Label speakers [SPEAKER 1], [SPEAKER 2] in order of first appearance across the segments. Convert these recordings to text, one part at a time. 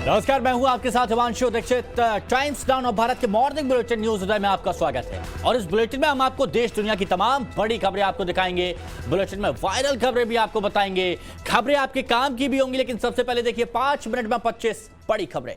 [SPEAKER 1] नमस्कार, मैं हूं आपके साथ हिमांशु दीक्षित। टाइम्स नाउ और भारत के मॉर्निंग बुलेटिन न्यूज उदय में आपका स्वागत है। और इस बुलेटिन में हम आपको देश दुनिया की तमाम बड़ी खबरें आपको दिखाएंगे। बुलेटिन में वायरल खबरें भी आपको बताएंगे, खबरें आपके काम की भी होंगी। लेकिन सबसे पहले देखिए 5 मिनट में 25 बड़ी खबरें।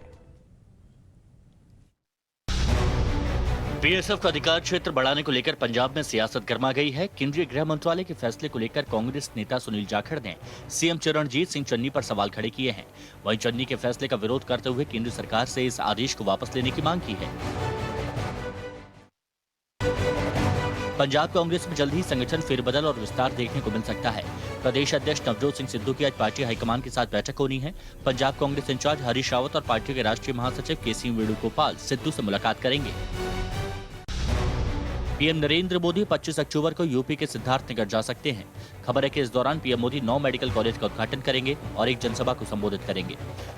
[SPEAKER 2] बीएसएफ का अधिकार क्षेत्र बढ़ाने को लेकर पंजाब में सियासत गर्मा गई है। केंद्रीय गृह मंत्रालय के फैसले को लेकर कांग्रेस नेता सुनील जाखड़ ने सीएम चरणजीत सिंह चन्नी पर सवाल खड़े किए हैं। वहीं चन्नी के फैसले का विरोध करते हुए केंद्र सरकार से इस आदेश को वापस लेने की मांग की है। पंजाब कांग्रेस में जल्द ही संगठन फेरबदल और विस्तार देखने को मिल सकता है। प्रदेश अध्यक्ष नवजोत सिंह सिद्धू की आज पार्टी हाईकमान के साथ बैठक होनी है। पंजाब कांग्रेस इंचार्ज हरीश रावत और पार्टी के राष्ट्रीय महासचिव केसी वेणुगोपाल सिद्धू से मुलाकात करेंगे। पीएम नरेंद्र मोदी 25 अक्टूबर को यूपी के सिद्धार्थनगर जा सकते हैं। खबर है कि इस दौरान पीएम मोदी 9 मेडिकल कॉलेज का उद्घाटन करेंगे और एक जनसभा को संबोधित करेंगे।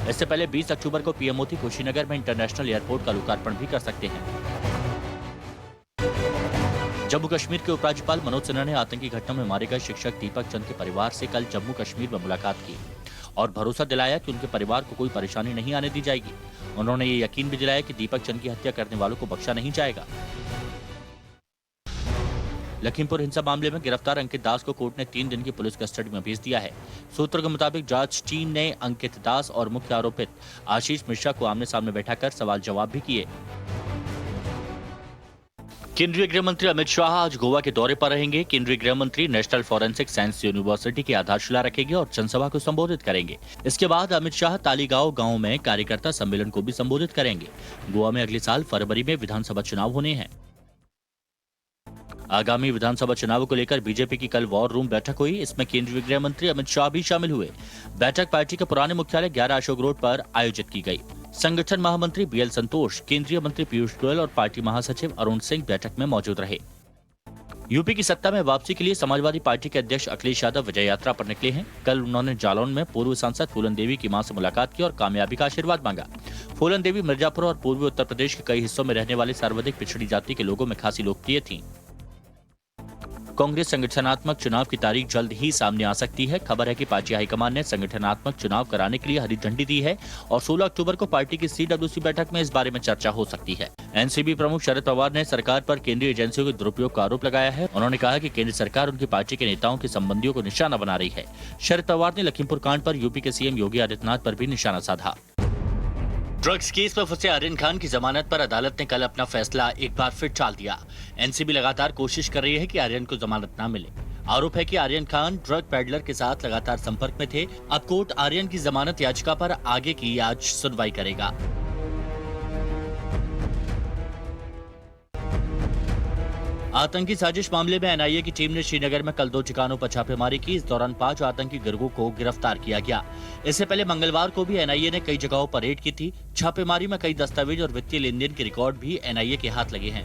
[SPEAKER 2] इससे पहले 20 अक्टूबर को पीएम मोदी कुशीनगर में इंटरनेशनल एयरपोर्ट का लोकार्पण भी कर सकते हैं। जम्मू कश्मीर के उपराज्यपाल मनोज सिन्हा ने आतंकी घटना में मारे गए शिक्षक दीपक चंद के परिवार से कल जम्मू कश्मीर में मुलाकात की और भरोसा दिलाया कि उनके परिवार को कोई परेशानी नहीं आने दी जाएगी। उन्होंने ये यकीन भी दिलाया कि दीपक चंद की हत्या करने वालों को बख्शा नहीं जाएगा। लखीमपुर हिंसा मामले में गिरफ्तार अंकित दास को कोर्ट ने 3 दिन की पुलिस कस्टडी में भेज दिया है। सूत्रों के मुताबिक जांच टीम ने अंकित दास और मुख्य आरोपित आशीष मिश्रा को आमने सामने बैठाकर सवाल जवाब भी किए। केंद्रीय गृह मंत्री अमित शाह आज गोवा के दौरे पर रहेंगे। केंद्रीय गृह मंत्री नेशनल फॉरेंसिक साइंस यूनिवर्सिटी की आधारशिला रखेंगे और जनसभा को संबोधित करेंगे। इसके बाद अमित शाह तालीगांव गांव में कार्यकर्ता सम्मेलन को भी संबोधित करेंगे। गोवा में अगले साल फरवरी में विधानसभा चुनाव होने हैं। आगामी विधानसभा चुनाव को लेकर बीजेपी की कल वॉर रूम बैठक हुई। इसमें केंद्रीय गृह मंत्री अमित शाह भी शामिल हुए। बैठक पार्टी के पुराने मुख्यालय 11 अशोक रोड पर आयोजित की गई। संगठन महामंत्री बीएल संतोष, केंद्रीय मंत्री पीयूष गोयल और पार्टी महासचिव अरुण सिंह बैठक में मौजूद रहे। यूपी की सत्ता में वापसी के लिए समाजवादी पार्टी के अध्यक्ष अखिलेश यादव विजय यात्रा पर निकले हैं। कल उन्होंने जालौन में पूर्व सांसद फूलन देवी की मां से मुलाकात की और कामयाबी का आशीर्वाद मांगा। फूलन देवी मिर्जापुर और पूर्वी उत्तर प्रदेश के कई हिस्सों में रहने वाले सर्वाधिक पिछड़ी जाति के लोगों में खासी लोकप्रिय थीं। कांग्रेस संगठनात्मक चुनाव की तारीख जल्द ही सामने आ सकती है। खबर है कि पार्टी हाईकमान ने संगठनात्मक चुनाव कराने के लिए हरी झंडी दी है और 16 अक्टूबर को पार्टी की सीडब्ल्यूसी बैठक में इस बारे में चर्चा हो सकती है। एनसीपी प्रमुख शरद पवार ने सरकार पर केंद्रीय एजेंसियों के दुरुपयोग का आरोप लगाया है। उन्होंने कहा कि केंद्र सरकार उनकी पार्टी के नेताओं के संबंधियों को निशाना बना रही है। शरद पवार ने लखीमपुर कांड पर यूपी के सीएम योगी आदित्यनाथ पर भी निशाना साधा। ड्रग्स केस में फंसे आर्यन खान की जमानत पर अदालत ने कल अपना फैसला एक बार फिर टाल दिया। एनसीबी लगातार कोशिश कर रही है कि आर्यन को जमानत न मिले। आरोप है कि आर्यन खान ड्रग पैडलर के साथ लगातार संपर्क में थे। अब कोर्ट आर्यन की जमानत याचिका पर आगे की आज सुनवाई करेगा। आतंकी साजिश मामले में एनआईए की टीम ने श्रीनगर में कल 2 ठिकानों पर छापेमारी की। इस दौरान 5 आतंकी गिरोह को गिरफ्तार किया गया। इससे पहले मंगलवार को भी एनआईए ने कई जगहों पर रेड की थी। छापेमारी में कई दस्तावेज और वित्तीय लेनदेन के रिकॉर्ड भी एनआईए के हाथ लगे हैं।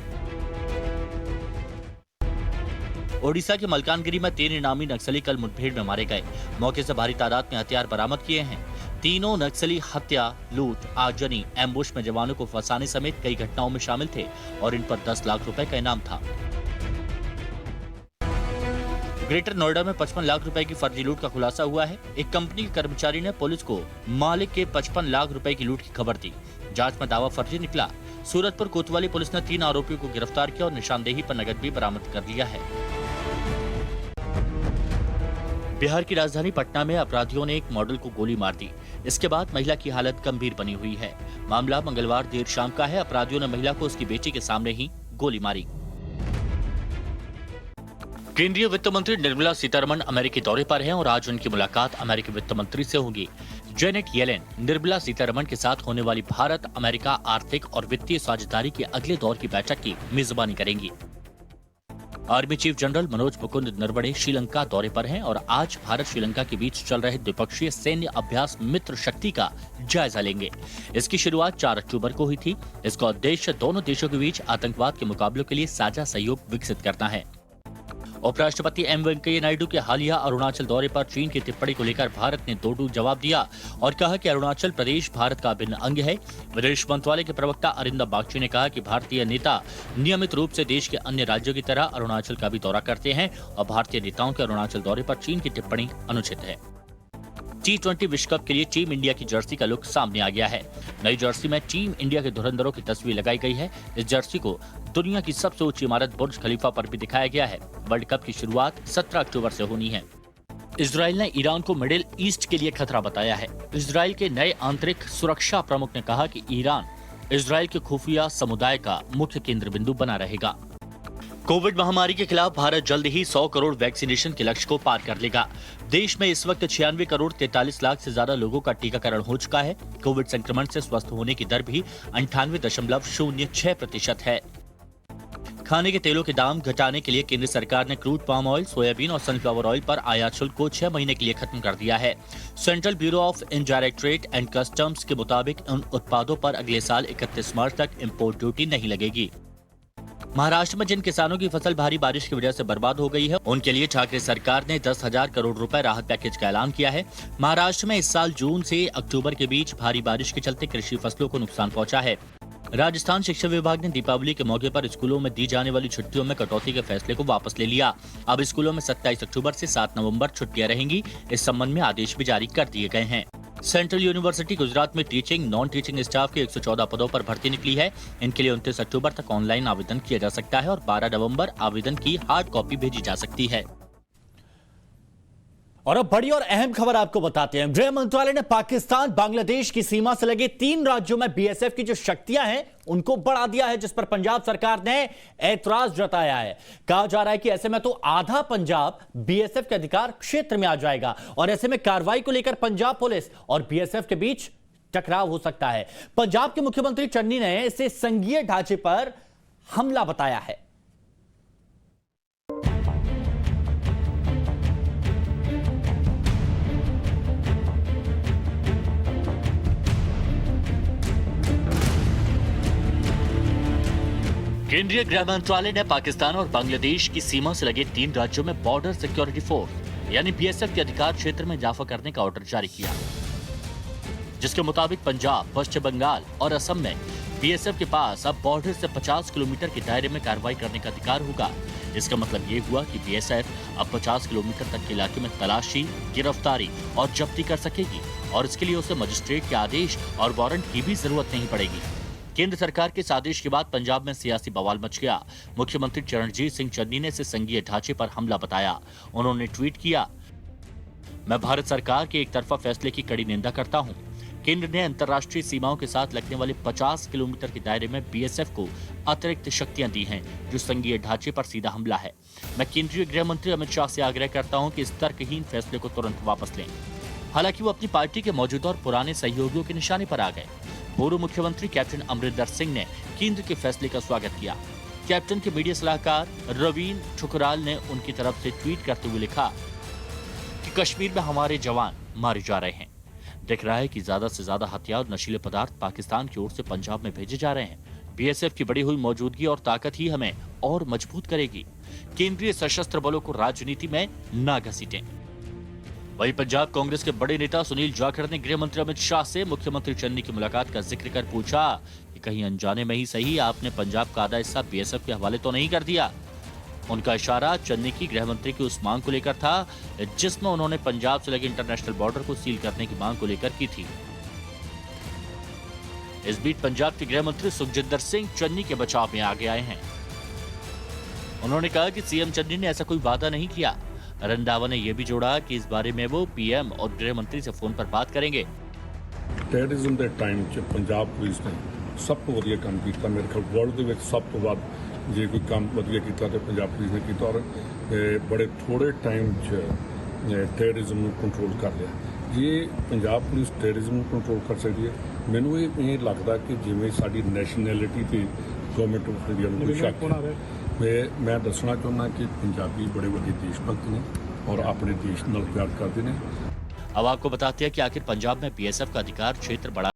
[SPEAKER 2] ओडिशा के मलकानगिरी में 3 इनामी नक्सली कल मुठभेड़ में मारे गए। मौके से भारी तादाद में हथियार बरामद किए हैं। तीनों नक्सली हत्या, लूट, आगजनी, एम्बुश में जवानों को फंसाने समेत कई घटनाओं में शामिल थे और इन पर 10 लाख रुपए का इनाम था। ग्रेटर नोएडा में 55 लाख रुपए की फर्जी लूट का खुलासा हुआ है। एक कंपनी के कर्मचारी ने पुलिस को मालिक के 55 लाख रुपए की लूट की खबर दी। जांच में दावा फर्जी निकला। सूरतपुर कोतवाली पुलिस ने 3 आरोपियों को गिरफ्तार किया और निशानदेही पर नकद भी बरामद कर लिया है। बिहार की राजधानी पटना में अपराधियों ने एक मॉडल को गोली मार दी। इसके बाद महिला की हालत गंभीर बनी हुई है। मामला मंगलवार देर शाम का है। अपराधियों ने महिला को उसकी बेटी के सामने ही गोली मारी। केंद्रीय वित्त मंत्री निर्मला सीतारमण अमेरिकी दौरे पर हैं और आज उनकी मुलाकात अमेरिकी वित्त मंत्री से होगी। जेनेट येलेन निर्मला सीतारमण के साथ होने वाली भारत अमेरिका आर्थिक और वित्तीय साझेदारी के अगले दौर की बैठक की मेजबानी करेंगी। Army chief general Manoj Mukund Naravane Sri Lanka दौरे पर हैं और आज भारत श्रीलंका के बीच चल रहे द्विपक्षीय सैन्य अभ्यास मित्र शक्ति का जायजा लेंगे। इसकी शुरुआत 4 अक्टूबर को हुई थी। इसका उद्देश्य दोनों देशों के बीच आतंकवाद के मुकाबले के लिए साझा सहयोग विकसित करना है। उपराष्ट्रपति एम वेंकैया नायडू के हालिया अरुणाचल दौरे पर चीन की टिप्पणी को लेकर भारत ने दो टूक जवाब दिया और कहा कि अरुणाचल प्रदेश भारत का अभिन्न अंग है। विदेश मंत्रालय के प्रवक्ता अरिंदम बागची ने कहा कि भारतीय नेता नियमित रूप से देश के अन्य राज्यों की तरह अरुणाचल का भी दौरा करते हैं और भारतीय नेताओं के अरुणाचल दौरे पर चीन की टिप्पणी अनुचित है। T20 विश्व कप के लिए टीम इंडिया की जर्सी का लुक सामने आ गया है। नई जर्सी में टीम इंडिया के धुरंधरों की तस्वीर लगाई गई है। इस जर्सी को दुनिया की सबसे ऊंची इमारत बुर्ज खलीफा पर भी दिखाया गया है। वर्ल्ड कप की शुरुआत 17 अक्टूबर से होनी है। इजराइल ने ईरान को मिडिल ईस्ट के लिए खतरा बताया है। इजराइल के नए आंतरिक सुरक्षा प्रमुख ने कहा कि ईरान इजराइल के खुफिया समुदाय का मुख्य केंद्र बिंदु बना रहेगा। कोविड महामारी के खिलाफ भारत जल्द ही 100 करोड़ वैक्सीनेशन के लक्ष्य को पार कर लेगा। देश में इस वक्त 96 करोड़ 43 लाख से ज्यादा लोगों का टीकाकरण हो चुका है। कोविड संक्रमण से स्वस्थ होने की दर भी 98.06% है। खाने के तेलों के दाम घटाने के लिए केंद्र सरकार ने क्रूड पाम ऑयल, सोयाबीन और सनफ्लावर ऑयल पर आयात शुल्क को 6 महीने के लिए खत्म कर दिया है। Central bureau of indirect trade and customs के मुताबिक उन उत्पादों पर अगले साल 31 मार्च तक इम्पोर्ट ड्यूटी नहीं लगेगी। महाराष्ट्र में जिन किसानों की फसल भारी बारिश की वजह से बर्बाद हो गई है, उनके लिए ठाकरे सरकार ने 10,000 करोड़ रुपए राहत पैकेज का ऐलान किया है। महाराष्ट्र में इस साल जून से अक्टूबर के बीच भारी बारिश के चलते कृषि फसलों को नुकसान पहुंचा है। राजस्थान शिक्षा विभाग ने दीपावली के मौके पर स्कूलों में दी जाने वाली छुट्टियों में कटौती के फैसले को वापस ले लिया। अब स्कूलों में 27 अक्टूबर से 7 नवंबर छुट्टियां रहेंगी। इस संबंध में आदेश भी जारी कर दिए गए हैं। सेंट्रल यूनिवर्सिटी गुजरात में टीचिंग, नॉन टीचिंग स्टाफ के 114 पदों पर भर्ती निकली है। इनके लिए 29 अक्टूबर तक ऑनलाइन आवेदन किया जा सकता है और 12 नवंबर आवेदन की हार्ड कॉपी भेजी जा सकती है।
[SPEAKER 1] और अब बड़ी और अहम खबर आपको बताते हैं। गृह मंत्रालय ने पाकिस्तान बांग्लादेश की सीमा से लगे 3 राज्यों में बीएसएफ की जो शक्तियां हैं उनको बढ़ा दिया है, जिस पर पंजाब सरकार ने ऐतराज जताया है। कहा जा रहा है कि ऐसे में तो आधा पंजाब बीएसएफ के अधिकार क्षेत्र में आ जाएगा और ऐसे में कार्रवाई को लेकर पंजाब पुलिस और बीएसएफ के बीच टकराव हो सकता है। पंजाब के मुख्यमंत्री चन्नी ने इसे संघीय ढांचे पर हमला बताया है।
[SPEAKER 2] केंद्रीय गृह मंत्रालय ने पाकिस्तान और बांग्लादेश की सीमा से लगे 3 राज्यों में बॉर्डर सिक्योरिटी फोर्स यानी बीएसएफ के अधिकार क्षेत्र में इजाफा करने का ऑर्डर जारी किया, जिसके मुताबिक पंजाब, पश्चिम बंगाल और असम में बीएसएफ के पास अब बॉर्डर से 50 किलोमीटर के दायरे में कार्रवाई करने का अधिकार होगा। इसका मतलब ये हुआ कि बीएसएफ अब 50 किलोमीटर तक के इलाके में तलाशी, गिरफ्तारी और जब्ती कर सकेगी और इसके लिए उसे मजिस्ट्रेट के आदेश और वारंट की भी जरूरत नहीं पड़ेगी। केंद्र सरकार के इस आदेश के बाद पंजाब में सियासी बवाल मच गया। मुख्यमंत्री चरणजीत सिंह चन्नी ने इसे संघीय ढांचे पर हमला बताया। उन्होंने ट्वीट किया, मैं भारत सरकार के एक तरफा फैसले की कड़ी निंदा करता हूं। केंद्र ने अंतर्राष्ट्रीय सीमाओं के साथ लगने वाले 50 किलोमीटर के दायरे में बीएसएफ को अतिरिक्त शक्तियां दी हैं, जो संघीय ढांचे पर सीधा हमला है। मैं केंद्रीय गृह मंत्री अमित शाह से आग्रह करता हूं कि इस तर्कहीन फैसले को तुरंत वापस लें। हालांकि वो अपनी पार्टी के मौजूदा और पुराने सहयोगियों के निशाने पर आ गए। पूर्व मुख्यमंत्री कैप्टन अमरिंदर सिंह ने केंद्र के फैसले का स्वागत किया। कैप्टन के मीडिया सलाहकार रवीन ठुकराल ने उनकी तरफ से ट्वीट करते हुए लिखा कि कश्मीर में हमारे जवान मारे जा रहे हैं। दिख रहा है कि ज्यादा से ज्यादा हथियार और नशीले पदार्थ पाकिस्तान की ओर से पंजाब में भेजे जा रहे हैं। बीएसएफ की बढ़ी हुई मौजूदगी और ताकत ही हमें और मजबूत करेगी। केंद्रीय सशस्त्र बलों को राजनीति में न घसीटें। वहीं पंजाब कांग्रेस के बड़े नेता सुनील जाखड़ ने गृह मंत्री अमित शाह से मुख्यमंत्री चन्नी की मुलाकात का जिक्र कर पूछा कि कहीं अनजाने में ही सही आपने पंजाब का आधा हिस्सा बीएसएफ के हवाले तो नहीं कर दिया। उनका इशारा चन्नी की गृह मंत्री की उस मांग को लेकर था जिसमें उन्होंने पंजाब से लगे इंटरनेशनल बॉर्डर को सील करने की मांग को लेकर की थी। इस बीच पंजाब के गृह मंत्री सुखजिंदर सिंह चन्नी के बचाव में आगे आए हैं। उन्होंने कहा कि सीएम चन्नी ने ऐसा कोई वादा नहीं किया। रंधावा ने यह भी जोड़ा कि इस बारे में वो पीएम और गृह मंत्री से फोन पर बात करेंगे।
[SPEAKER 3] ਟੈਰਰਿਜ਼ਮ ਦੇ ਟਾਈਮ 'ਚ ਪੰਜਾਬ ਪੁਲਿਸ ਨੇ ਸਭ ਤੋਂ ਵਧੀਆ ਕੰਮ ਕੀਤਾ। ਮੇਰੇ ਖਿਆਲ ਵਰਲਡ ਦੇ ਵਿੱਚ ਸਭ ਤੋਂ ਵੱਧ ਜੇ ਕੋਈ ਕੰਮ ਵਧੀਆ ਕੀਤਾ ਤੇ ਪੰਜਾਬ ਪੁਲਿਸ ਨੇ ਕੀਤਾ ਔਰ ਬੜੇ ਥੋੜੇ ਟਾਈਮ 'ਚ ਟੈਰਰਿਜ਼ਮ ਨੂੰ ਕੰਟਰੋਲ ਕਰ ਲਿਆ। ਜੇ ਪੰਜਾਬ ਪੁਲਿਸ ਟੈਰਰਿਜ਼ਮ ਨੂੰ ਕੰਟਰੋਲ ਕਰ ਸਕਦੀ ਹੈ, ਮੈਨੂੰ ਇਹ ਲੱਗਦਾ ਕਿ ਜਿਵੇਂ ਸਾਡੀ ਨੈਸ਼ਨੈਲਿਟੀ ਤੇ ਗਵਰਨਮੈਂਟ ਆਫ ਇੰਡੀਆ ਨੂੰ ਕੋਈ ਸ਼ੱਕ ਹੈ। मैं दसना चाहना कि पंजाबी बड़े बड़े देशभक्त ने और अपने देश नाल प्यार करते हैं।
[SPEAKER 2] अब आपको बताते हैं कि आखिर पंजाब में बीएसएफ का अधिकार क्षेत्र बढ़ा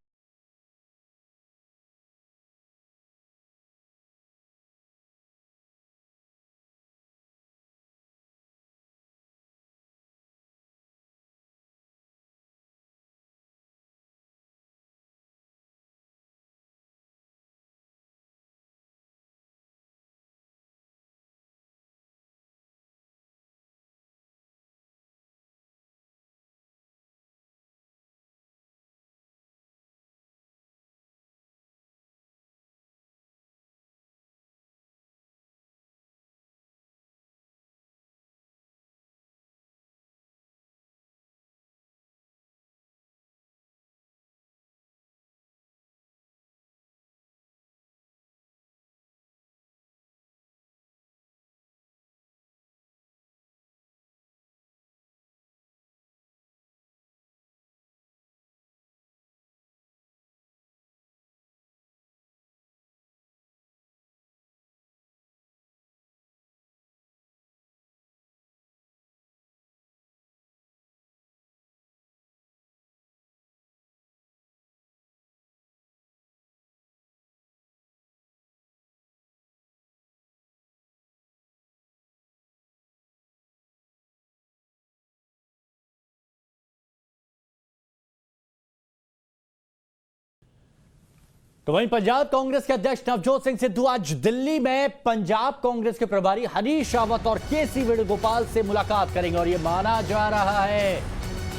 [SPEAKER 1] तो वहीं पंजाब कांग्रेस के अध्यक्ष नवजोत सिंह सिद्धू आज दिल्ली में पंजाब कांग्रेस के प्रभारी हरीश रावत और केसी वेणुगोपाल से मुलाकात करेंगे और यह माना जा रहा है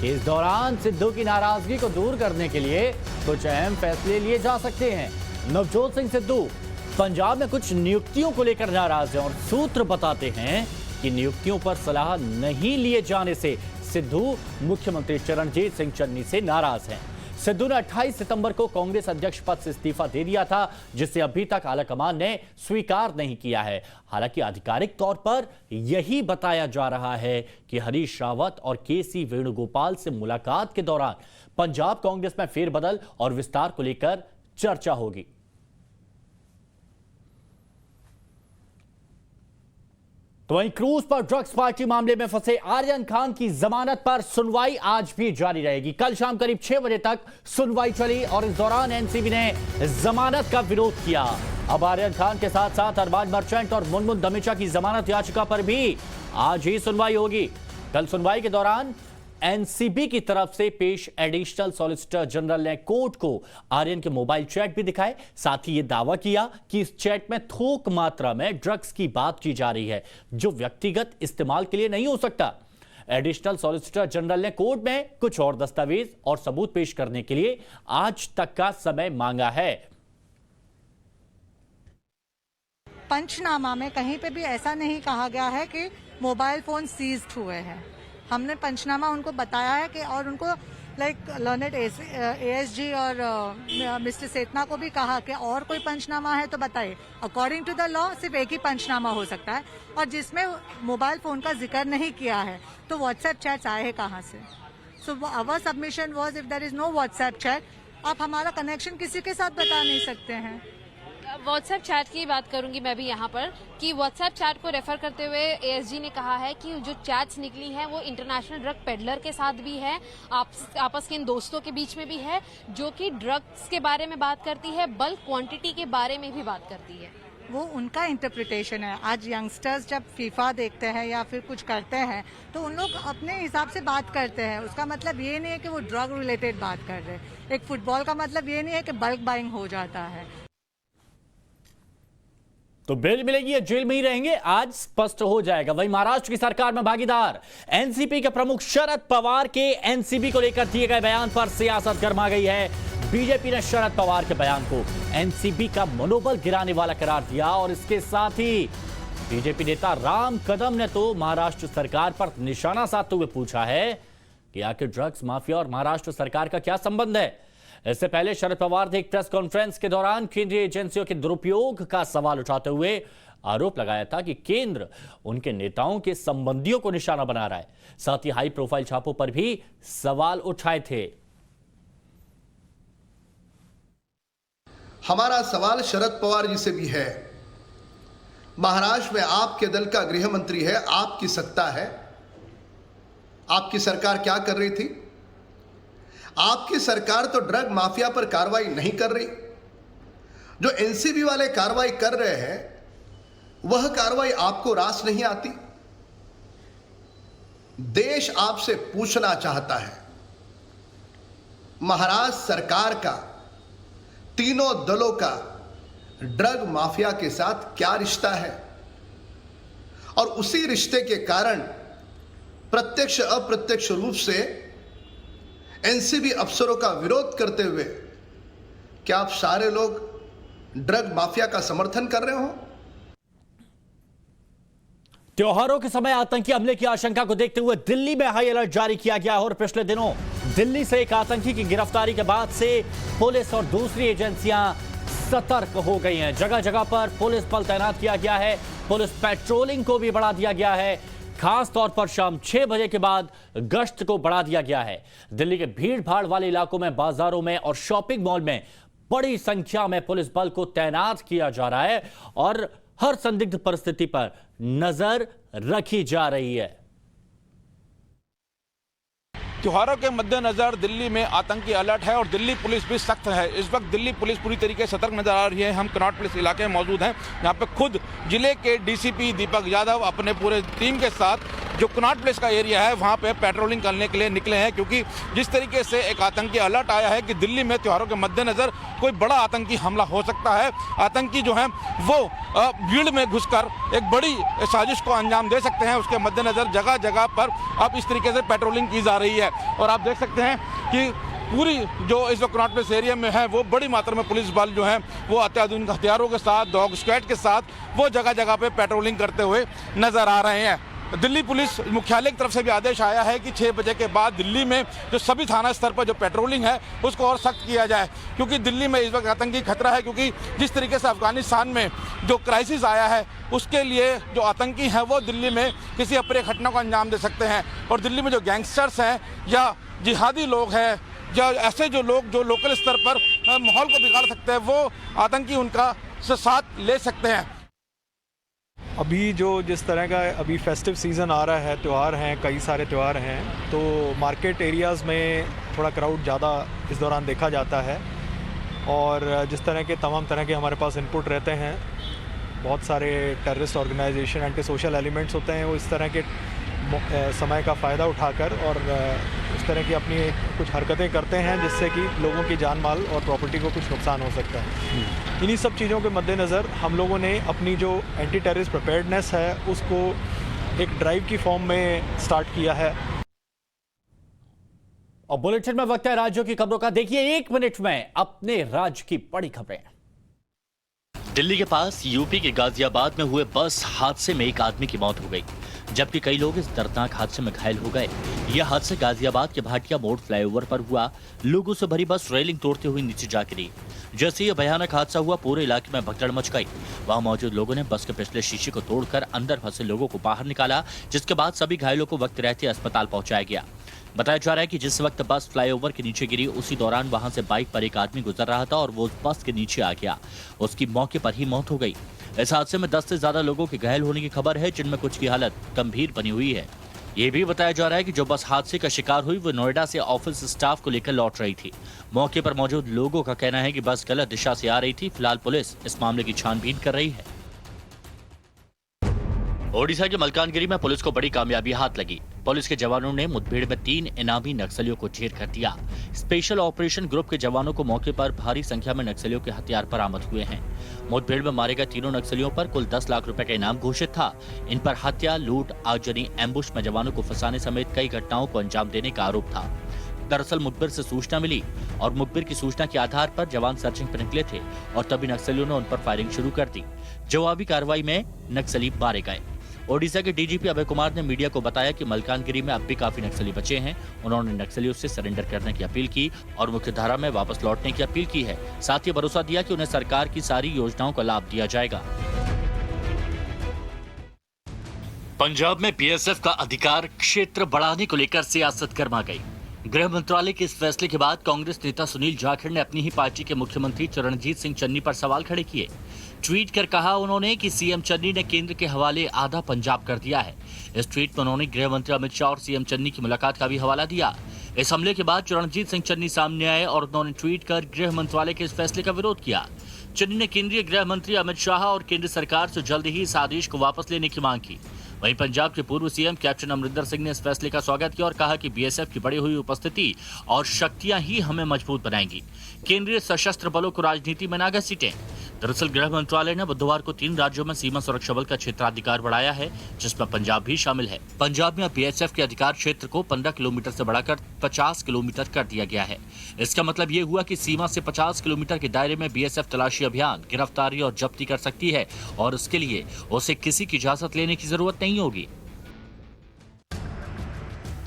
[SPEAKER 1] कि इस दौरान सिद्धू की नाराजगी को दूर करने के लिए कुछ अहम फैसले लिए जा सकते हैं। नवजोत सिंह सिद्धू पंजाब में कुछ नियुक्तियों को लेकर नाराज हैं और सूत्र बताते हैं कि नियुक्तियों पर सलाह नहीं लिए जाने से सिद्धू मुख्यमंत्री चरणजीत सिंह चन्नी से नाराज हैं। सिद्धू ने 28 सितंबर को कांग्रेस अध्यक्ष पद से इस्तीफा दे दिया था, जिसे अभी तक आलाकमान ने स्वीकार नहीं किया है। हालांकि आधिकारिक तौर पर यही बताया जा रहा है कि हरीश रावत और केसी वेणुगोपाल से मुलाकात के दौरान पंजाब कांग्रेस में फेरबदल और विस्तार को लेकर चर्चा होगी। तो वहीं क्रूज पर ड्रग्स पार्टी मामले में फंसे आर्यन खान की जमानत पर सुनवाई आज भी जारी रहेगी। कल शाम करीब 6 बजे तक सुनवाई चली और इस दौरान एनसीबी ने जमानत का विरोध किया। अब आर्यन खान के साथ साथ अरबाज मर्चेंट और मुनमुन दमिचा की जमानत याचिका पर भी आज ही सुनवाई होगी। कल सुनवाई के दौरान एनसीबी की तरफ से पेश एडिशनल सॉलिसिटर जनरल ने कोर्ट को आर्यन के मोबाइल चैट भी दिखाए। साथ ही यह दावा किया कि इस चैट में थोक मात्रा में ड्रग्स की बात की जा रही है, जो व्यक्तिगत इस्तेमाल के लिए नहीं हो सकता। एडिशनल सॉलिसिटर जनरल ने कोर्ट में कुछ और दस्तावेज और सबूत पेश करने के लिए आज तक का समय मांगा है।
[SPEAKER 4] पंचनामा में कहीं पे भी ऐसा नहीं कहा गया है कि मोबाइल फोन सीज्ड हुए हैं। हमने पंचनामा उनको बताया है कि और उनको लाइक लर्नेड एएसजी और मिस्टर सेतना को भी कहा कि और कोई पंचनामा है तो बताइए। अकॉर्डिंग टू द लॉ सिर्फ एक ही पंचनामा हो सकता है और जिसमें मोबाइल फोन का जिक्र नहीं किया है, तो व्हाट्सएप चैट्स आए हैं कहाँ से? So our submission was if there is no WhatsApp chat, आप हमारा कनेक्शन किसी के साथ बता नहीं सकते हैं।
[SPEAKER 5] व्हाट्सएप चैट की बात करूंगी मैं भी यहाँ पर कि व्हाट्सएप चैट को रेफर करते हुए एएसजी ने कहा है कि जो चैट्स निकली हैं वो इंटरनेशनल ड्रग पेडलर के साथ भी है, आपस के इन दोस्तों के बीच में भी है, जो कि ड्रग्स के बारे में बात करती है, बल्क क्वांटिटी के बारे में भी बात करती है।
[SPEAKER 4] वो उनका इंटरप्रिटेशन है। आज यंगस्टर्स जब फीफा देखते हैं या फिर कुछ करते हैं तो उन लोग अपने हिसाब से बात करते हैं। उसका मतलब ये नहीं है कि वो ड्रग रिलेटेड बात कर रहे हैं। एक फुटबॉल का मतलब ये नहीं है कि बल्क बाइंग हो जाता है।
[SPEAKER 1] तो बेल मिलेगी या जेल में ही रहेंगे, आज स्पष्ट हो जाएगा। वहीं महाराष्ट्र की सरकार में भागीदार एनसीपी के प्रमुख शरद पवार के एनसीबी को लेकर दिए गए बयान पर सियासत गर्मा गई है। बीजेपी ने शरद पवार के बयान को एनसीपी का मनोबल गिराने वाला करार दिया और इसके साथ ही बीजेपी नेता राम कदम ने तो महाराष्ट्र सरकार पर निशाना साधते हुए पूछा है कि आखिर ड्रग्स माफिया और महाराष्ट्र सरकार का क्या संबंध है। इससे पहले शरद पवार ने एक प्रेस कॉन्फ्रेंस के दौरान केंद्रीय एजेंसियों के दुरुपयोग का सवाल उठाते हुए आरोप लगाया था कि केंद्र उनके नेताओं के संबंधियों को निशाना बना रहा है। साथ ही हाई प्रोफाइल छापों पर भी सवाल उठाए थे।
[SPEAKER 6] हमारा सवाल शरद पवार जी से भी है। महाराष्ट्र में आपके दल का गृह मंत्री है, आपकी सत्ता है, आपकी सरकार क्या कर रही थी? आपकी सरकार तो ड्रग माफिया पर कार्रवाई नहीं कर रही। जो एनसीबी वाले कार्रवाई कर रहे हैं वह कार्रवाई आपको रास नहीं आती। देश आपसे पूछना चाहता है, महाराष्ट्र सरकार का, तीनों दलों का ड्रग माफिया के साथ क्या रिश्ता है? और उसी रिश्ते के कारण प्रत्यक्ष अप्रत्यक्ष रूप से एनसीबी अफसरों का विरोध करते हुए क्या आप सारे लोग ड्रग माफिया का समर्थन कर रहे हो?
[SPEAKER 1] त्योहारों के समय आतंकी हमले की आशंका को देखते हुए दिल्ली में हाई अलर्ट जारी किया गया और पिछले दिनों दिल्ली से एक आतंकी की गिरफ्तारी के बाद से पुलिस और दूसरी एजेंसियां सतर्क हो गई हैं। जगह जगह पर पुलिस बल तैनात किया गया है, पुलिस पेट्रोलिंग को भी बढ़ा दिया गया है। खास तौर पर शाम 6 बजे के बाद गश्त को बढ़ा दिया गया है। दिल्ली के भीड़ भाड़ वाले इलाकों में, बाजारों में और शॉपिंग मॉल में बड़ी संख्या में पुलिस बल को तैनात किया जा रहा है और हर संदिग्ध परिस्थिति पर नजर रखी जा रही है।
[SPEAKER 7] त्योहारों के मद्देनजर दिल्ली में आतंकी अलर्ट है और दिल्ली पुलिस भी सख्त है। इस वक्त दिल्ली पुलिस पूरी तरीके से सतर्क नजर आ रही है। हम कनॉट पुलिस इलाके में मौजूद हैं। यहाँ पे खुद जिले के डीसीपी दीपक यादव अपने पूरे टीम के साथ जो कनॉट प्लेस का एरिया है वहाँ पे पेट्रोलिंग करने के लिए निकले हैं, क्योंकि जिस तरीके से एक आतंकी अलर्ट आया है कि दिल्ली में त्योहारों के मद्देनज़र कोई बड़ा आतंकी हमला हो सकता है। आतंकी जो है वो भीड़ में घुसकर एक बड़ी साजिश को अंजाम दे सकते हैं। उसके मद्देनज़र जगह जगह पर अब इस तरीके से पेट्रोलिंग की जा रही है और आप देख सकते हैं कि पूरी जो इस वक्त कनॉट प्लेस एरिया में है वो बड़ी मात्रा में पुलिस बल जो है वो अत्याधुनिक हथियारों के साथ, डॉग स्क्वाड के साथ वो जगह जगह पे पेट्रोलिंग करते हुए नजर आ रहे हैं। दिल्ली पुलिस मुख्यालय की तरफ से भी आदेश आया है कि 6 बजे के बाद दिल्ली में जो सभी थाना स्तर पर जो पेट्रोलिंग है उसको और सख्त किया जाए, क्योंकि दिल्ली में इस वक्त आतंकी खतरा है। क्योंकि जिस तरीके से अफगानिस्तान में जो क्राइसिस आया है उसके लिए जो आतंकी हैं वो दिल्ली में किसी अप्रिय घटना को अंजाम दे सकते हैं और दिल्ली में जो गैंगस्टर्स हैं या जिहादी लोग हैं या ऐसे जो लोग जो लोकल स्तर पर माहौल को बिगाड़ सकते हैं वो आतंकी उनका साथ ले सकते हैं।
[SPEAKER 8] अभी जो जिस तरह का अभी फेस्टिव सीज़न आ रहा है, त्यौहार हैं, कई सारे त्यौहार हैं, तो मार्केट एरियाज़ में थोड़ा क्राउड ज़्यादा इस दौरान देखा जाता है और जिस तरह के तमाम तरह के हमारे पास इनपुट रहते हैं, बहुत सारे terrorist organisation, anti social elements होते हैं, वो इस तरह के समय का फ़ायदा उठाकर और इस तरह की अपनी कुछ हरकतें करते हैं जिससे कि लोगों की जान माल और प्रॉपर्टी को कुछ नुकसान हो सकता है। इन्हीं सब चीज़ों के मद्देनज़र हम लोगों ने अपनी जो एंटी टेररिस्ट प्रिपेयर्डनेस है उसको एक ड्राइव की फॉर्म में स्टार्ट किया है।
[SPEAKER 1] और बुलेटिन में वक्त है राज्यों की खबरों का। देखिए 1 मिनट में अपने राज्य की बड़ी खबरें।
[SPEAKER 2] दिल्ली के पास यूपी के गाजियाबाद में हुए बस हादसे में एक आदमी की मौत हो गई, जबकि कई लोग इस दर्दनाक हादसे में घायल हो गए। यह हादसा गाजियाबाद के भाटिया मोड़ फ्लाईओवर पर हुआ। लोगों से भरी बस रेलिंग तोड़ते हुए नीचे जा गिरी। जैसे यह भयानक हादसा हुआ, पूरे इलाके में भगदड़ मच गई। वहां मौजूद लोगों ने बस के पिछले शीशे को तोड़कर अंदर फंसे लोगों को बाहर निकाला, जिसके बाद सभी घायलों को वक्त रहते अस्पताल पहुंचाया गया। बताया जा रहा है कि जिस वक्त बस फ्लाईओवर के नीचे गिरी, उसी दौरान वहां से बाइक पर एक आदमी गुजर रहा था और वो बस के नीचे आ गया। उसकी मौके पर ही मौत हो गई। इस हादसे में 10 से ज्यादा लोगों के घायल होने की खबर है, जिनमें कुछ की हालत गंभीर बनी हुई है। ये भी बताया जा रहा है कि जो बस हादसे का शिकार हुई वो नोएडा से ऑफिस स्टाफ को लेकर लौट रही थी। मौके पर मौजूद लोगों का कहना है कि बस गलत दिशा से आ रही थी। फिलहाल पुलिस इस मामले की छानबीन कर रही है। ओडिशा के मलकानगिरी में पुलिस को बड़ी कामयाबी हाथ लगी। पुलिस के जवानों ने मुठभेड़ में 3 इनामी नक्सलियों को ढेर कर दिया। स्पेशल ऑपरेशन ग्रुप के जवानों को मौके पर भारी संख्या में नक्सलियों के हथियार बरामद हुए हैं। मुठभेड़ में मारे गए तीनों नक्सलियों पर कुल 10 लाख रुपए का इनाम घोषित था। इन पर हत्या, लूट, आगजनी, एम्बुश में जवानों को फंसाने समेत कई घटनाओं को अंजाम देने का आरोप था। दरअसल मुखबिर से सूचना मिली और मुखबिर की सूचना के आधार पर जवान सर्चिंग पर निकले थे और तभी नक्सलियों ने उन पर फायरिंग शुरू कर दी। जवाबी कार्रवाई में नक्सली मारे गए। ओडिशा के डीजीपी अभय कुमार ने मीडिया को बताया कि मलकानगिरी में अब भी काफी नक्सली बचे हैं। उन्होंने नक्सलियों से सरेंडर करने की अपील की और मुख्यधारा में वापस लौटने की अपील की है। साथ ही भरोसा दिया कि उन्हें सरकार की सारी योजनाओं का लाभ दिया जाएगा। पंजाब में बीएसएफ का अधिकार क्षेत्र बढ़ाने को लेकर सियासत गर्मा गई। गृह मंत्रालय के इस फैसले के बाद कांग्रेस नेता सुनील जाखड़ ने अपनी ही पार्टी के मुख्यमंत्री चरणजीत सिंह चन्नी पर सवाल खड़े किए। ट्वीट कर कहा उन्होंने कि सीएम चन्नी ने केंद्र के हवाले आधा पंजाब कर दिया है। इस ट्वीट में उन्होंने गृह मंत्री अमित शाह और सीएम चन्नी की मुलाकात का भी हवाला दिया। इस हमले के बाद चरणजीत सिंह चन्नी सामने आए और उन्होंने ट्वीट कर गृह मंत्रालय के इस फैसले का विरोध किया। चन्नी ने केंद्रीय गृह मंत्री अमित शाह और केंद्र सरकार से जल्द ही इस आदेश को वापस लेने की मांग की। वहीं पंजाब के पूर्व सीएम कैप्टन अमरिंदर सिंह ने इस फैसले का स्वागत किया और कहा कि बीएसएफ की बढ़ी हुई उपस्थिति और शक्तियां ही हमें मजबूत बनाएंगी। केंद्रीय सशस्त्र बलों को राजनीति में न घसीटें। दरअसल गृह मंत्रालय ने बुधवार को 3 राज्यों में सीमा सुरक्षा बल का क्षेत्राधिकार बढ़ाया है, जिसमें पंजाब भी शामिल है। पंजाब में अब बीएसएफ के अधिकार क्षेत्र को 15 किलोमीटर से बढ़ाकर 50 किलोमीटर कर दिया गया है। इसका मतलब ये हुआ कि सीमा से 50 किलोमीटर के दायरे में बीएसएफ तलाशी अभियान, गिरफ्तारी और जब्ती कर सकती है और इसके लिए उसे किसी की इजाजत लेने की जरूरत नहीं होगी।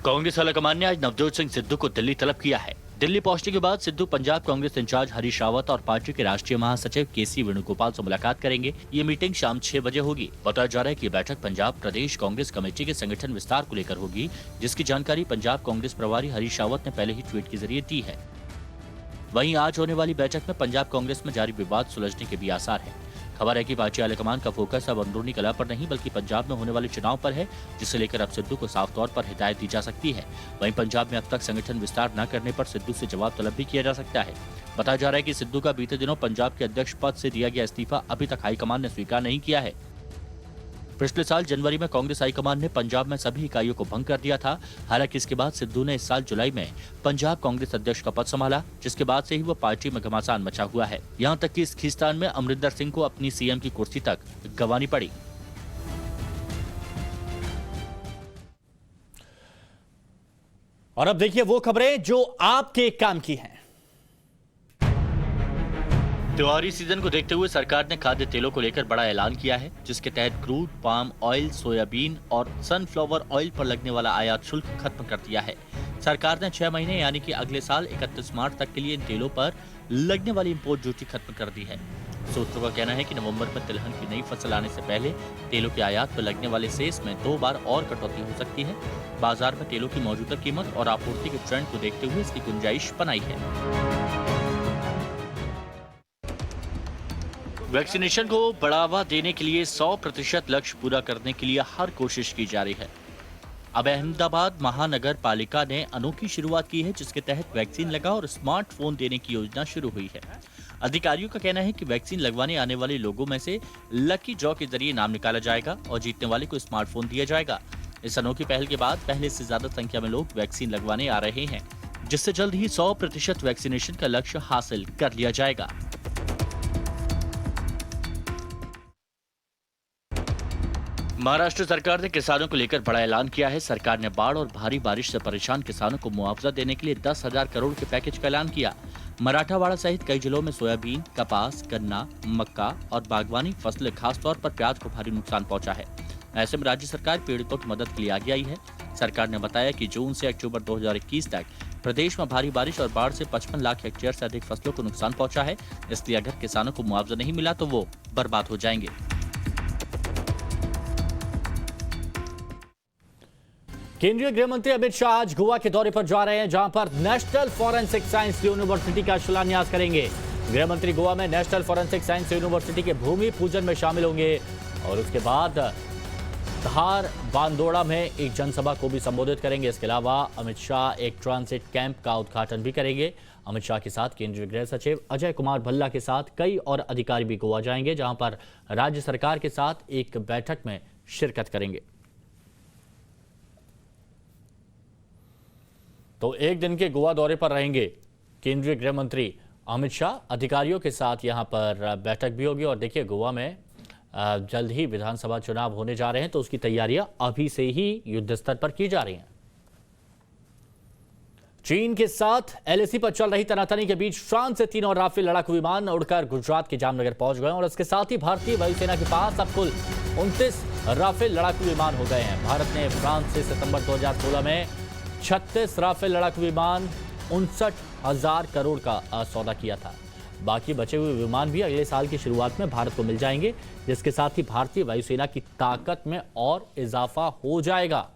[SPEAKER 2] कांग्रेस हाईकमान ने आज नवजोत सिंह सिद्धू को दिल्ली तलब किया है। दिल्ली पहुंचने के बाद सिद्धू पंजाब कांग्रेस इंचार्ज हरीश रावत और पार्टी के राष्ट्रीय महासचिव केसी वेणुगोपाल से मुलाकात करेंगे। ये मीटिंग शाम 6 बजे होगी। बताया जा रहा है कि बैठक पंजाब प्रदेश कांग्रेस कमेटी के संगठन विस्तार को लेकर होगी, जिसकी जानकारी पंजाब कांग्रेस प्रभारी हरीश रावत ने पहले ही ट्वीट के जरिए दी है। वहीं आज होने वाली बैठक में पंजाब कांग्रेस में जारी विवाद सुलझने के भी आसार है। खबर है कि पार्टी हाईकमान का फोकस अब अंदरूनी कलह पर नहीं बल्कि पंजाब में होने वाले चुनाव पर है, जिसे लेकर अब सिद्धू को साफ तौर पर हिदायत दी जा सकती है। वहीं पंजाब में अब तक संगठन विस्तार न करने पर सिद्धू से जवाब तलब भी किया जा सकता है। बताया जा रहा है कि सिद्धू का बीते दिनों पंजाब के अध्यक्ष पद से दिया गया इस्तीफा अभी तक हाईकमान ने स्वीकार नहीं किया है। पिछले साल जनवरी में कांग्रेस हाईकमान ने पंजाब में सभी इकाइयों को भंग कर दिया था। हालांकि इसके बाद सिद्धू ने इस साल जुलाई में पंजाब कांग्रेस अध्यक्ष का पद संभाला, जिसके बाद से ही वो पार्टी में घमासान मचा हुआ है। यहां तक कि इस खींचतान में अमरिंदर सिंह को अपनी सीएम की कुर्सी तक गंवानी पड़ी।
[SPEAKER 1] और अब देखिए वो खबरें जो आपके काम की हैं।
[SPEAKER 2] त्योहारी सीजन को देखते हुए सरकार ने खाद्य तेलों को लेकर बड़ा ऐलान किया है, जिसके तहत क्रूड पाम ऑयल, सोयाबीन और सनफ्लावर ऑयल पर लगने वाला आयात शुल्क खत्म कर दिया है। सरकार ने 6 महीने यानी कि अगले साल 31 मार्च तक के लिए इन तेलों पर लगने वाली इंपोर्ट ड्यूटी खत्म कर दी है। सूत्रों का कहना है कि नवंबर में तिलहन की नई फसल आने से पहले तेलों के आयात पर लगने वाले सेस में 2 बार और कटौती हो सकती है। बाजार में तेलों की मौजूदा कीमत और आपूर्ति के ट्रेंड को देखते हुए इसकी गुंजाइश बनाई है। वैक्सीनेशन को बढ़ावा देने के लिए 100% लक्ष्य पूरा करने के लिए हर कोशिश की जा रही है। अब अहमदाबाद महानगर पालिका ने अनोखी शुरुआत की है, जिसके तहत वैक्सीन लगा और स्मार्टफोन देने की योजना शुरू हुई है। अधिकारियों का कहना है कि वैक्सीन लगवाने आने वाले लोगों में से लकी ड्रॉ के जरिए नाम निकाला जाएगा और जीतने वाले को स्मार्टफोन दिया जाएगा। इस अनोखी पहल के बाद पहले से ज्यादा संख्या में लोग वैक्सीन लगवाने आ रहे हैं, जिससे जल्द ही 100% वैक्सीनेशन का लक्ष्य हासिल कर लिया जाएगा। महाराष्ट्र सरकार ने किसानों को लेकर बड़ा ऐलान किया है। सरकार ने बाढ़ और भारी बारिश से परेशान किसानों को मुआवजा देने के लिए 10,000 करोड़ के पैकेज का ऐलान किया। मराठावाड़ा सहित कई जिलों में सोयाबीन, कपास, गन्ना, मक्का और बागवानी फसलें, खासतौर पर प्याज को भारी नुकसान पहुंचा है। ऐसे में राज्य सरकार पीड़ितों की मदद के लिए आगे आई है। सरकार ने बताया कि जून से अक्टूबर 2021 तक प्रदेश में भारी बारिश और बाढ़ से 55 लाख हेक्टेयर से अधिक फसलों को नुकसान पहुंचा है। इसलिए अगर किसानों को मुआवजा नहीं मिला तो वो बर्बाद हो जाएंगे।
[SPEAKER 1] केंद्रीय गृह मंत्री अमित शाह आज गोवा के दौरे पर जा रहे हैं, जहां पर नेशनल फॉरेंसिक साइंस यूनिवर्सिटी का शिलान्यास करेंगे। गृह मंत्री गोवा में नेशनल फॉरेंसिक साइंस यूनिवर्सिटी के भूमि पूजन में शामिल होंगे और उसके बाद धार बांदोड़ा में एक जनसभा को भी संबोधित करेंगे। इसके अलावा अमित शाह एक ट्रांसिट कैंप का उद्घाटन भी करेंगे। अमित शाह के साथ केंद्रीय गृह सचिव अजय कुमार भल्ला के साथ कई और अधिकारी भी गोवा जाएंगे, जहां पर राज्य सरकार के साथ एक बैठक में शिरकत करेंगे। तो एक दिन के गोवा दौरे पर रहेंगे केंद्रीय गृह मंत्री अमित शाह। अधिकारियों के साथ यहां पर बैठक भी होगी। और देखिए, गोवा में जल्द ही विधानसभा चुनाव होने जा रहे हैं, तो उसकी तैयारियां अभी से ही युद्ध स्तर पर की जा रही हैं। चीन के साथ एलएसी पर चल रही तनातनी के बीच फ्रांस से 3 और राफेल लड़ाकू विमान उड़कर गुजरात के जामनगर पहुंच गए और इसके साथ ही भारतीय वायुसेना के पास अब कुल 29 राफेल लड़ाकू विमान हो गए हैं। भारत ने फ्रांस से सितंबर 2016 में 36 राफेल लड़ाकू विमान 59,000 करोड़ का सौदा किया था। बाकी बचे हुए विमान भी अगले साल की शुरुआत में भारत को मिल जाएंगे, जिसके साथ ही भारतीय वायुसेना की ताकत में और इजाफा हो जाएगा।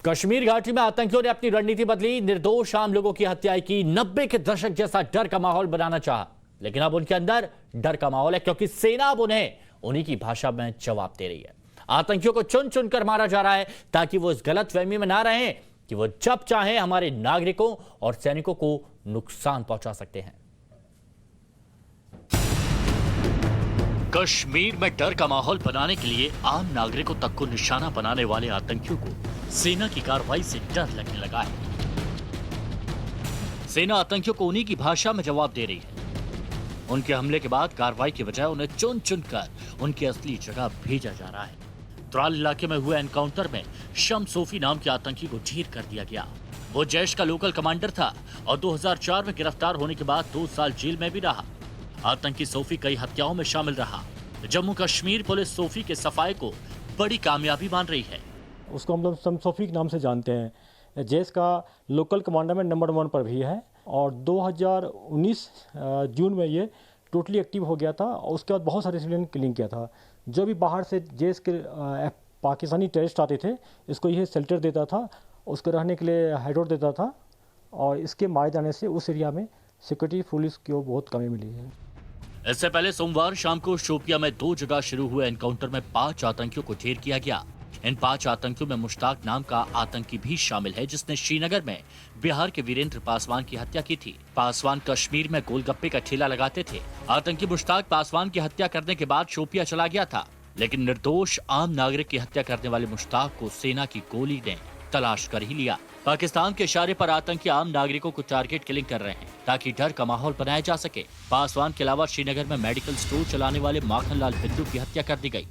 [SPEAKER 1] कश्मीर घाटी में आतंकियों ने अपनी रणनीति बदली, निर्दोष आम लोगों की हत्याएं की, 90 के दशक जैसा डर का माहौल बनाना चाहा, लेकिन अब उनके अंदर डर का माहौल है, क्योंकि सेना अब उन्हें उन्हीं की भाषा में जवाब दे रही है। आतंकियों को चुन चुनकर मारा जा रहा है ताकि वो इस गलतफहमी में ना रहें कि वो जब चाहें हमारे नागरिकों और सैनिकों को नुकसान पहुंचा सकते हैं।
[SPEAKER 2] कश्मीर में डर का माहौल बनाने के लिए आम नागरिकों तक को निशाना बनाने वाले आतंकियों को सेना की कार्रवाई से डर लगने लगा है। सेना आतंकियों को उन्हीं की भाषा में जवाब दे रही है। उनके हमले के बाद कार्रवाई की बजाय उन्हें चुन चुनकर उनकी असली जगह भेजा जा रहा है। त्राल इलाके में हुए एनकाउंटर में शम्स सोफी नाम के आतंकी को ढेर कर दिया गया। वो जैश का लोकल कमांडर था और 2004 में गिरफ्तार होने के बाद 2 साल जेल में भी रहा। आतंकी सोफी कई हत्याओं में शामिल रहा। जम्मू कश्मीर पुलिस सोफी के सफाये को बड़ी कामयाबी मान रही है।
[SPEAKER 9] उसको हम लोग शम्स सोफी के नाम से जानते हैं। जैश का लोकल कमांडर में नंबर 1 पर भी है और 2019 जून में ये टोटली एक्टिव हो गया था और उसके बाद बहुत सारे सिविलियन किलिंग किया था। जो भी बाहर से जैश के पाकिस्तानी टेररिस्ट आते थे, इसको यह शेल्टर देता था, उसको रहने के लिए हाइडआउट देता था और इसके मारे जाने से उस एरिया में सिक्योरिटी पुलिस को बहुत कमी मिली है।
[SPEAKER 2] इससे पहले सोमवार शाम को शोपिया में 2 जगह शुरू हुए एनकाउंटर में 5 आतंकियों को ढेर किया गया। इन 5 आतंकियों में मुश्ताक नाम का आतंकी भी शामिल है, जिसने श्रीनगर में बिहार के वीरेंद्र पासवान की हत्या की थी। पासवान कश्मीर में गोलगप्पे का ठेला लगाते थे। आतंकी मुश्ताक पासवान की हत्या करने के बाद शोपिया चला गया था, लेकिन निर्दोष आम नागरिक की हत्या करने वाले मुश्ताक को सेना की गोली ने तलाश कर ही लिया। पाकिस्तान के इशारे पर आतंकी आम नागरिकों को टारगेट किलिंग कर रहे हैं ताकि डर का माहौल बनाया जा सके। पासवान के अलावा श्रीनगर में मेडिकल स्टोर चलाने वाले माखनलाल बिंदु की हत्या कर दी गई।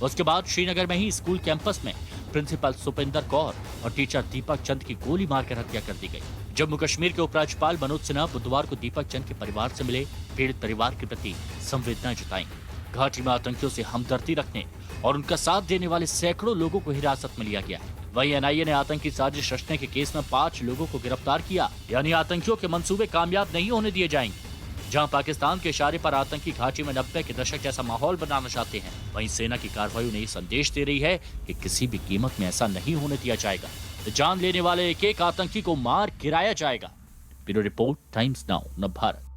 [SPEAKER 2] उसके बाद श्रीनगर में ही स्कूल कैंपस में प्रिंसिपल सुपिंदर कौर और टीचर दीपक चंद की गोली मारकर हत्या कर दी गई। जम्मू कश्मीर के उपराज्यपाल मनोज सिन्हा बुधवार को दीपक चंद के परिवार से मिले, पीड़ित परिवार के प्रति संवेदना जताई। घाटी में आतंकियों से हमदर्दी रखने और उनका साथ देने वाले सैकड़ों लोगों को हिरासत में लिया गया है। वहीं एनआईए ने आतंकी साजिश रचने के केस में 5 लोगों को गिरफ्तार किया, यानी आतंकियों के मंसूबे कामयाब नहीं होने दिए जाएंगे। जहां पाकिस्तान के इशारे पर आतंकी घाटी में 90 के दशक जैसा माहौल बनाना चाहते हैं, वहीं सेना की कार्रवाई उन्हें संदेश दे रही है कि किसी भी कीमत में ऐसा नहीं होने दिया जाएगा। जान लेने वाले एक-एक आतंकी को मार गिराया जाएगा। Bureau report, times now, Navbharat.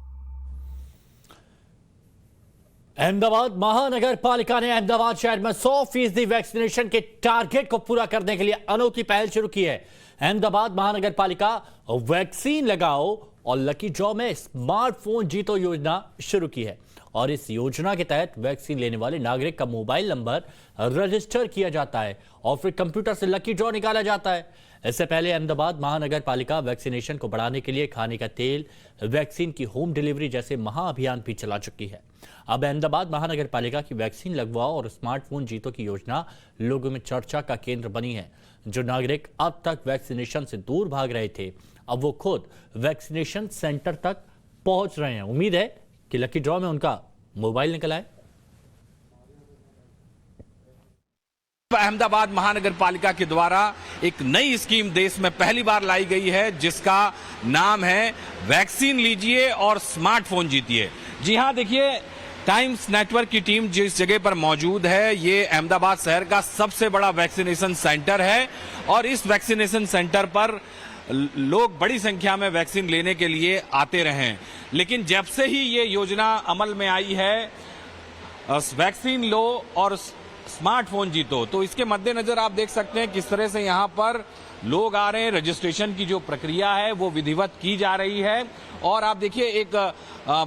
[SPEAKER 1] Ahmedabad महानगर पालिका ने अहमदाबाद शहर में 100% वैक्सीनेशन के टारगेट को पूरा करने के लिए अनोखी पहल शुरू की है। अहमदाबाद महानगर पालिका वैक्सीन लगाओ और लकी ड्रॉ में स्मार्टफोन जीतो योजना शुरू की है और इस योजना के तहत वैक्सीन लेने वाले नागरिक का मोबाइल नंबर रजिस्टर किया जाता है और फिर कंप्यूटर से लकी ड्रॉ निकाला जाता है। इससे पहले अहमदाबाद महानगर पालिका वैक्सीनेशन को बढ़ाने के लिए खाने का तेल, वैक्सीन की होम डिलीवरी जैसे महाअभियान भी चला चुकी है। अब अहमदाबाद महानगर पालिका की वैक्सीन लगवाओ और स्मार्टफोन जीतो की योजना लोगों में चर्चा का केंद्र बनी है। जो नागरिक अब तक वैक्सीनेशन से दूर भाग रहे थे, अब वो खुद वैक्सीनेशन सेंटर तक पहुंच रहे हैं। उम्मीद है कि लकी ड्रॉ में उनका मोबाइल निकल आए।
[SPEAKER 7] अहमदाबाद महानगर पालिका के द्वारा एक नई स्कीम देश में पहली बार लाई गई है, जिसका नाम है वैक्सीन लीजिए और स्मार्टफोन जीतिए। जी हां, देखिए, टाइम्स नेटवर्क की टीम जिस जगह पर मौजूद है, ये अहमदाबाद शहर का सबसे बड़ा वैक्सीनेशन सेंटर है और इस वैक्सीनेशन सेंटर पर लोग बड़ी संख्या में वैक्सीन लेने के लिए आते रहे हैं। लेकिन जब से ही ये योजना अमल में आई है, वैक्सीन लो और स्मार्टफोन जीतो, तो इसके मद्देनजर आप देख सकते हैं किस तरह से यहाँ पर लोग आ रहे हैं। रजिस्ट्रेशन की जो प्रक्रिया है वो विधिवत की जा रही है और आप देखिए, एक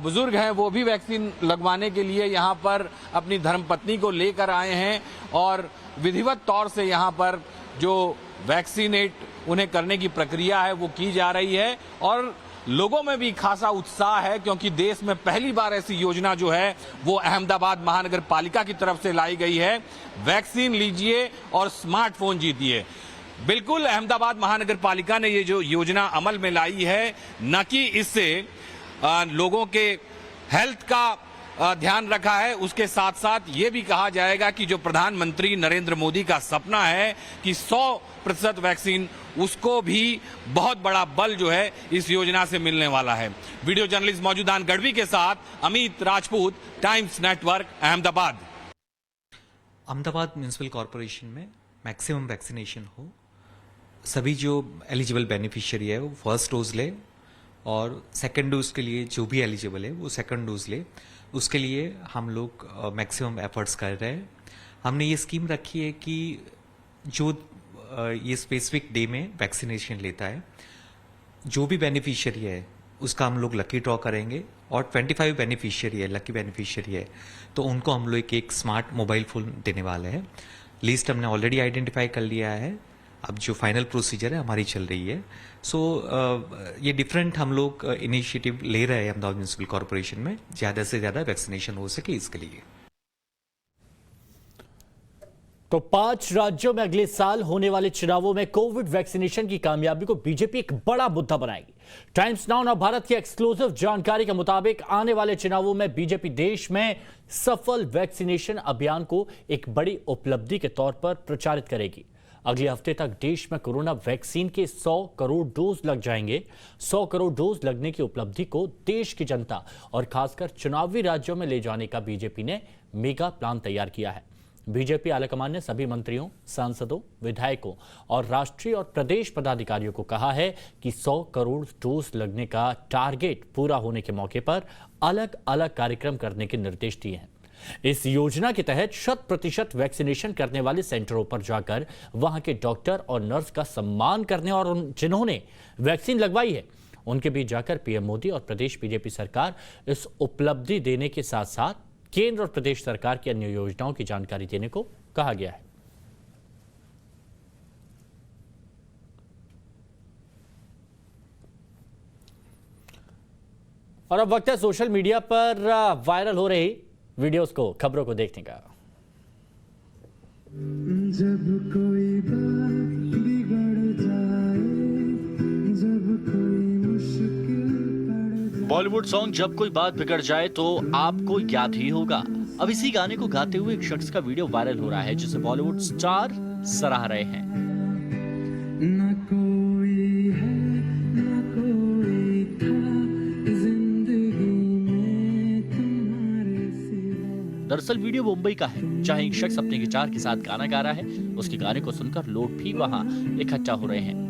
[SPEAKER 7] बुजुर्ग हैं, वो भी वैक्सीन लगवाने के लिए यहाँ पर अपनी धर्मपत्नी को लेकर आए हैं और विधिवत तौर से यहाँ पर जो वैक्सीनेट उन्हें करने की प्रक्रिया है वो की जा रही है और लोगों में भी खासा उत्साह है, क्योंकि देश में पहली बार ऐसी योजना जो है वो अहमदाबाद महानगर पालिका की तरफ से लाई गई है। वैक्सीन लीजिए और स्मार्टफोन जीतिए। बिल्कुल, अहमदाबाद महानगर पालिका ने ये जो योजना अमल में लाई है, न कि इससे लोगों के हेल्थ का ध्यान रखा है, उसके साथ साथ ये भी कहा जाएगा कि जो प्रधानमंत्री नरेंद्र मोदी का सपना है कि 100% वैक्सीन, उसको भी बहुत बड़ा बल जो है इस योजना से मिलने वाला है। वीडियो जर्नलिस्ट मौजूदान गढ़वी के साथ Amit Rajput, times network, Ahmedabad.
[SPEAKER 10] Ahmedabad municipal corporation में मैक्सिमम वैक्सीनेशन हो, सभी जो एलिजिबल बेनिफिशियरी है वो फर्स्ट डोज ले और सेकंड डोज के लिए जो भी एलिजिबल है वो सेकंड डोज ले। उसके लिए हम लोग मैक्सिमम एफर्ट्स कर रहे हैं। हमने ये स्कीम रखी है कि जो ये स्पेसिफिक डे में वैक्सीनेशन लेता है, जो भी बेनिफिशियरी है उसका हम लोग लकी ड्रॉ करेंगे और 25 बेनिफिशियरी है, लकी बेनिफिशियरी है, तो उनको हम लोग एक स्मार्ट मोबाइल फ़ोन देने वाले हैं। लिस्ट हमने ऑलरेडी आइडेंटिफाई कर लिया है, अब जो फाइनल प्रोसीजर है हमारी चल रही है। सो ये डिफरेंट हम लोग इनिशिएटिव ले रहे हैं अहमदाबाद म्यूनिसिपल कॉरपोरेशन में, ज़्यादा से ज़्यादा वैक्सीनेशन हो सके इसके लिए।
[SPEAKER 1] तो 5 राज्यों में अगले साल होने वाले चुनावों में कोविड वैक्सीनेशन की कामयाबी को बीजेपी एक बड़ा मुद्दा बनाएगी। टाइम्स नाउ नवभारत की एक्सक्लूसिव जानकारी के मुताबिक आने वाले चुनावों में बीजेपी देश में सफल वैक्सीनेशन अभियान को एक बड़ी उपलब्धि के तौर पर प्रचारित करेगी। अगले हफ्ते तक देश में कोरोना वैक्सीन के 100 करोड़ डोज लग जाएंगे। 100 करोड़ डोज लगने की उपलब्धि को देश की जनता और खासकर चुनावी राज्यों में ले जाने का बीजेपी ने मेगा प्लान तैयार किया है। बीजेपी आलाकमान ने सभी मंत्रियों, सांसदों, विधायकों और राष्ट्रीय और प्रदेश पदाधिकारियों को कहा है कि 100 करोड़ डोज लगने का टारगेट पूरा होने के मौके पर अलग अलग कार्यक्रम करने के निर्देश दिए हैं। इस योजना के तहत 100% वैक्सीनेशन करने वाले सेंटरों पर जाकर वहां के डॉक्टर और नर्स का सम्मान करने और जिन्होंने वैक्सीन लगवाई है उनके बीच जाकर पीएम मोदी और प्रदेश बीजेपी सरकार इस उपलब्धि देने के साथ साथ केंद्र और प्रदेश सरकार की अन्य योजनाओं की जानकारी देने को कहा गया है। और अब वक्त है सोशल मीडिया पर वायरल हो रही वीडियोस को, खबरों को देखने का।
[SPEAKER 11] जब कोई बात बिगड़ जाए, जब कोई मुश्किल पड़ जाए।
[SPEAKER 2] बॉलीवुड सॉन्ग जब कोई बात बिगड़ जाए तो आपको याद ही होगा। अब इसी गाने को गाते हुए एक शख्स का वीडियो वायरल हो रहा है जिसे बॉलीवुड स्टार सराह रहे हैं।
[SPEAKER 11] न कोई है न कोई था जिंदगी में तुम्हारे सिवा।
[SPEAKER 2] दरअसल वीडियो मुंबई का है जहां एक शख्स अपने गिटार के साथ गाना गा रहा है। उसके गाने को सुनकर लोग भी वहां इकट्ठा हो रहे हैं।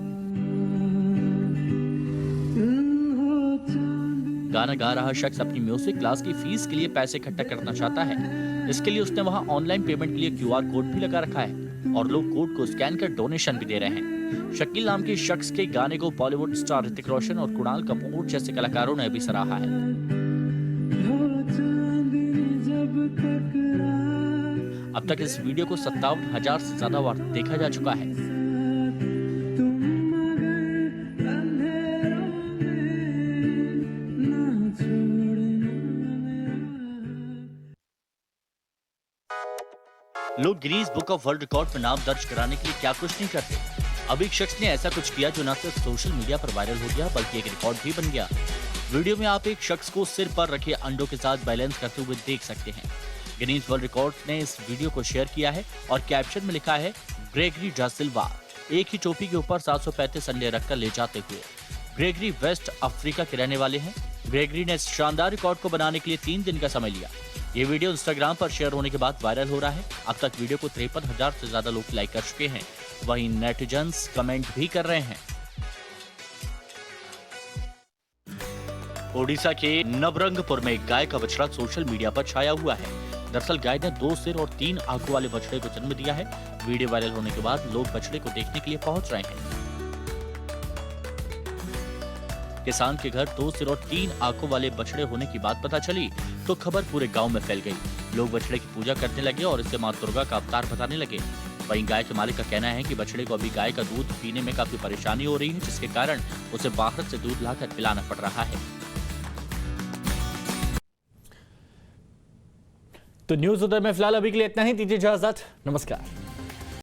[SPEAKER 2] गाना गा रहा शख्स अपनी म्यूजिक क्लास की फीस के लिए पैसे इकट्ठा करना चाहता है। इसके लिए उसने वहां ऑनलाइन पेमेंट के लिए QR कोड भी लगा रखा है और लोग कोड को स्कैन कर डोनेशन भी दे रहे हैं। शकील नाम के शख्स के गाने को बॉलीवुड स्टार ऋतिक रोशन और कुणाल कपूर जैसे कलाकारों ने भी सराहा है। अब तक इस वीडियो को 57,000 से ज्यादा बार देखा जा चुका है। लोग Guinness book of world record में नाम दर्ज कराने के लिए क्या कुछ नहीं करते। अब एक शख्स ने ऐसा कुछ किया जो न सिर्फ सोशल मीडिया पर वायरल हो गया बल्कि एक रिकॉर्ड भी बन गया। वीडियो में आप एक शख्स को सिर पर रखे अंडों के साथ बैलेंस करते हुए देख सकते हैं। गिनीज वर्ल्ड रिकॉर्ड ने इस वीडियो को शेयर किया है और कैप्शन में लिखा है ग्रेगरी डा सिल्वा एक ही टोपी के ऊपर 735 अंडे रखकर ले जाते हुए। ग्रेगरी वेस्ट अफ्रीका के रहने वाले हैं। ग्रेगरी ने इस शानदार रिकॉर्ड को बनाने के लिए 3 दिन का समय लिया। ये वीडियो इंस्टाग्राम पर शेयर होने के बाद वायरल हो रहा है। अब तक वीडियो को 53,000 से ज्यादा लोग लाइक कर चुके हैं। वहीं नेटिजन्स कमेंट भी कर रहे हैं। ओडिशा के नवरंगपुर में एक गाय का बछड़ा सोशल मीडिया पर छाया हुआ है। दरअसल गाय ने 2 सिर और 3 आंखों वाले बछड़े को जन्म दिया है। वीडियो वायरल होने के बाद लोग बछड़े को देखने के लिए पहुंच रहे हैं। किसान के घर 2 सिर और 3 आंखों वाले बछड़े होने की बात पता चली तो खबर पूरे गांव में फैल गई। लोग बछड़े की पूजा करने लगे और इसे मां दुर्गा का अवतार बताने लगे। वहीं गाय के मालिक का कहना है कि बछड़े को अभी गाय का दूध पीने में काफी परेशानी हो रही है, जिसके कारण उसे बाहर से दूध लाकर पिलाना पड़ रहा है।
[SPEAKER 1] तो न्यूज उदय में फिलहाल अभी के लिए इतना ही। दीजिए इजाजत, नमस्कार।